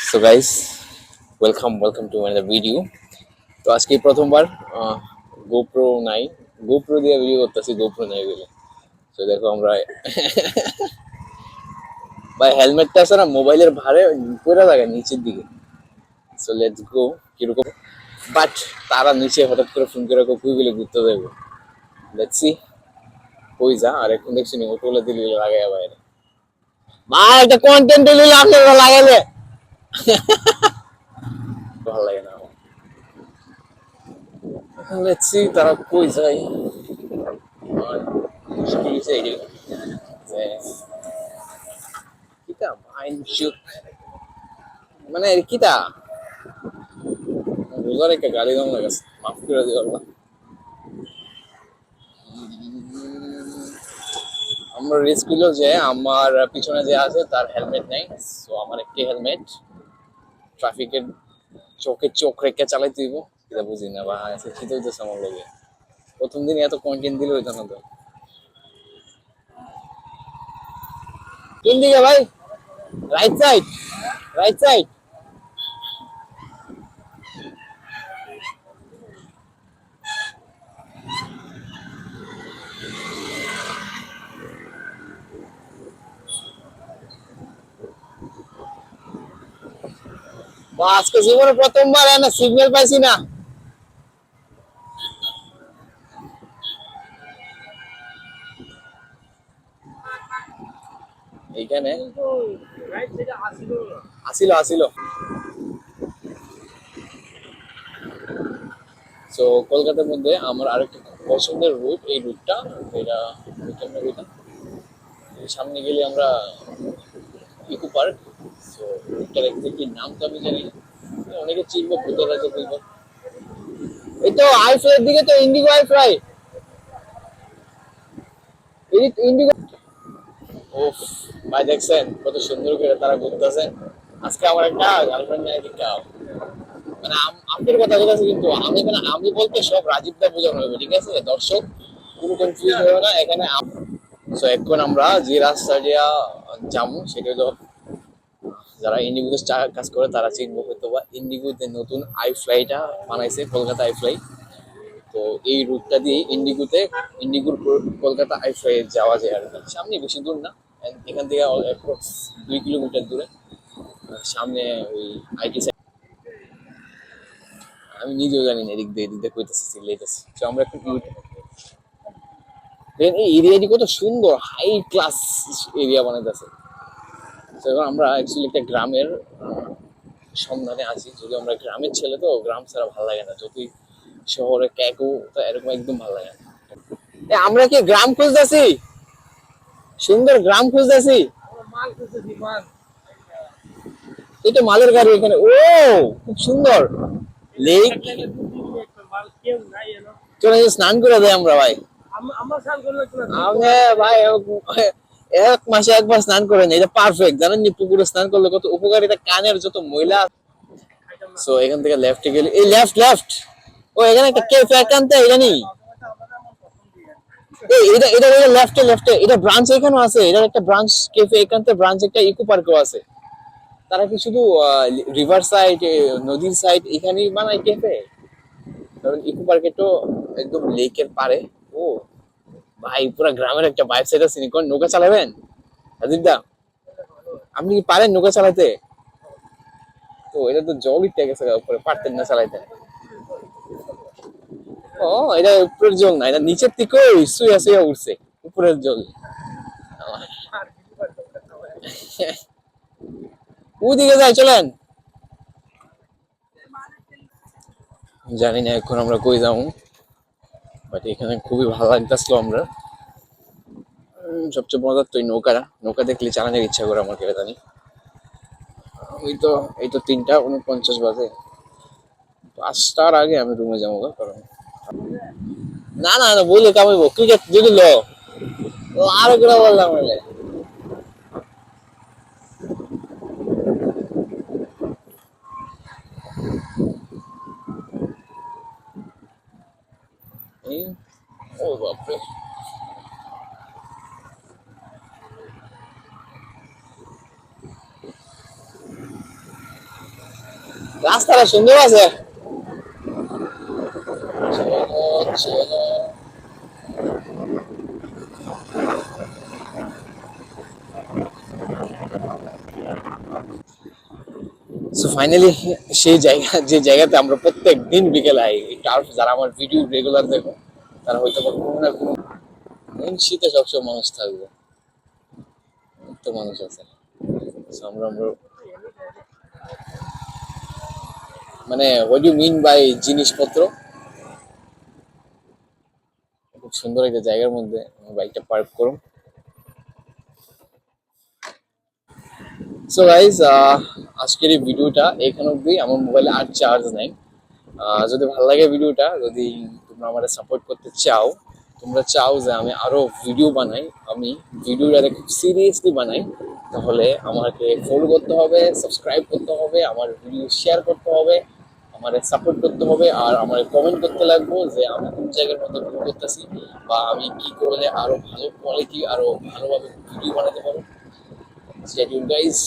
So guys, welcome to my video. তো আজকে প্রথমবার গোপ্রো নাই, গোপ্রো দিয়ে ভিডিও করতেছি, গোপ্রো নাই বলে। তো দেখো আমরা ভাই হেলমেটটা আছে না মোবাইলের ভারে পড়ে থাকে নিচের দিকে। সো লেটস গো কিরকম, বাট তারা নিচে হঠাৎ করে ফোন করে কুই বলে ঘুরতে দেবো। লেটস সি কই যা। আর এখন দেখছি নি অটোলে দিলি লাগাই বাইরে। ভাই একটা কন্টেন্ট দিলি আপনারা লাগাইলে ভালো লাগে না আমার। লেটস সি তারা কই যায়। আর মুশকিল হইছে এই যে কিতা মাইন্ড শুক, মানে কিতা রোজার একটা গালি দাম লাগাছে, মাফ করে দিও আল্লাহ। আমার রিস্ক হলো যে আমার পিছনে যে আছে তার হেলমেট নেই। সো আমার একটি হেলমেট ট্রাফিকের চোখে চোখ রেখে চালাইতে দিব, এটা বুঝি না বা খেতে হইতেছে আমার লগে। প্রথম দিন এত কন্টেন্ট দিলে হইতো না তো। কোন দিকে ভাই? Right side, right side. আজকে জীবনে প্রথমবার না সিগন্যাল পাইছি না। এইখানে আসিল আসিল। সো কলকাতার মধ্যে আমার আরেকটা খুব পছন্দের রুট, এই রুটটা, এটা কেমন রুটটা, সামনে গেলে আমরা ইকো পার্ক। সো রুটটার একদিকে নাম তো আমি জানি না, অনেকে চিনবো, ভূতের রাজা বলবো। এই তো আই ফ্লাই দিকে, তো ইন্ডিগো আই ফ্লাই, ইন্ডিগো। ওফ ভাই, দেখছেন কত সুন্দর করে তারা ঘুরতেছেন। আজকে আমার একটা গার্লফ্রেন্ড নিয়ে একটা, মানে আপনার কথা বলতেছে, কিন্তু আমি মানে আমি বলতে সব রাজীব দা বোঝানো হবে, ঠিক আছে দর্শক, কোনো কনফিউজ হবে না এখানে। সো এখন আমরা যে রাস্তা দিয়া যাবো সেটা হলো, যারা ইন্ডিগোতে কাজ করে তারা চিনবো হয়তো বা, ইন্ডিগোতে নতুন আই ফ্লাইটা বানাইছে, কলকাতা আই ফ্লাই। তো এই রুটটা দিয়ে ইন্ডিগোর কলকাতা আই ফ্লাই যাওয়া যায় আর কি। সামনে বেশি দূর না, এখান থেকে অ্যাপ্রক্স 2 কিলোমিটার দূরে। সামনে ওই আইটি, আমি নিজেও জানি না এদিক দিয়ে কইতেছি সিলেটেছি। তো আমরা একটু দেন এই এরিয়াটি কত সুন্দর, হাই ক্লাস এরিয়া বানাইতেছে। তো এবার আমরা অ্যাকচুয়ালি একটা গ্রামের সন্ধানে আছি। যদি আমরা গ্রামের ছেলে, তো গ্রাম ছাড়া ভালো লাগে না, যতই শহরে ক্যাকু তো এরকম একদম ভালো লাগে না। আমরা কি গ্রাম খুঁজতেছি, সুন্দর গ্রাম খুঁজতেছি। এটা মালের গাড়ি এখানে, ও খুব সুন্দর লেক। চলে স্নান করে দেয় আমরা ভাই। আমি ভাই এক মাসে একবার স্নান করে নেই, এটা পারফেক্ট। জানেন নি পুকুরে স্নান করলে কত উপকারিতা, কানের যত ময়লা। সো এখান থেকে লেফটে গেলে, এই লেফট লেফট, ও এখানে একটা ক্যাফে একান্তে, এটা নি এই এটা এটা এটা লেফটে লেফটে, এটা ব্রাঞ্চ এখানেও আছে, এটা একটা ব্রাঞ্চ ক্যাফে একান্তে, ব্রাঞ্চ একটা ইকো পার্কও আছে। তারা কি শুধু রিভার সাইড, নদীর সাইড এখানেই বানায় ক্যাফে? কারণ ইকো পার্কে তো একদম লেকের পারে। ও ভাই, পুরা গ্রামের একটা বাইক সাইড আছে। কোন নৌকা চালাবেন রাজীব দা? আপনি কি পারেন নৌকা চালাতে? তো এটা তো জল ইটে গেছে উপরে, পারতেন না চালাইতে? ও এটা উপরের জল না, এটা নিচের থেকে শুয়ে শুয়ে উঠছে, উপরের জল। ওইদিকে যাই, চলেন। জানি না এখন আমরা কই যাবো, বাট এখানে খুবই ভালো লাগতেছিল আমরা। সবচেয়ে মজার তো এই নৌকাটা, নৌকা দেখলে চালানোর ইচ্ছা করে আমার, কেটে জানি। ওই তো, এই তো 3:49 বাজে, 5টার আগে আমি রুমে যাবো গো, কারণ না না না বললে কামাইবো, ক্রিকেট যদি লো আরো করে বললাম বলে। এই ও বাপরে, রাস্তাটা সুন্দর আছে। চলো চলো। সো ফাইনালি সেই জায়গা, যে জায়গাতে আমরা প্রত্যেক দিন বিকেলে আই, টার্ফ, যারা আমার ভিডিও রেগুলার দেখো তারা হয়তো বা কোনো না কোনো, শীতে সবসময় মানুষ থাকবে, তো মানুষ আছে। So আমরা মানে হোয়াট ইউ মিন বাই জিনিসপত্র, খুব সুন্দর একটা জায়গার মধ্যে বাইকটা পার্ক করুন। সো গাইজ, আজকের এই ভিডিওটা এখান অব্দি। আমার মোবাইলে আর চার্জ নাই। যদি ভালো লাগে ভিডিওটা, যদি তোমরা আমাদের সাপোর্ট করতে চাও, তোমরা চাও যে আমি আরো ভিডিও বানাই, আমি ভিডিওটাকে খুব সিরিয়াসলি বানাই, তাহলে আমাকে ফলো করতে হবে, সাবস্ক্রাইব করতে হবে, আমার ভিডিও শেয়ার করতে হবে, আমার সাপোর্ট করতে হবে, আর আমার কমেন্ট করতে লাগবো যে আমি কোন জায়গার মধ্যে ভুল করতেছি, বা আমি কি করলে আরো ভালো কোয়ালিটি, আরো ভালোভাবে ভিডিও বানাতে পারবো। Stay tuned, guys.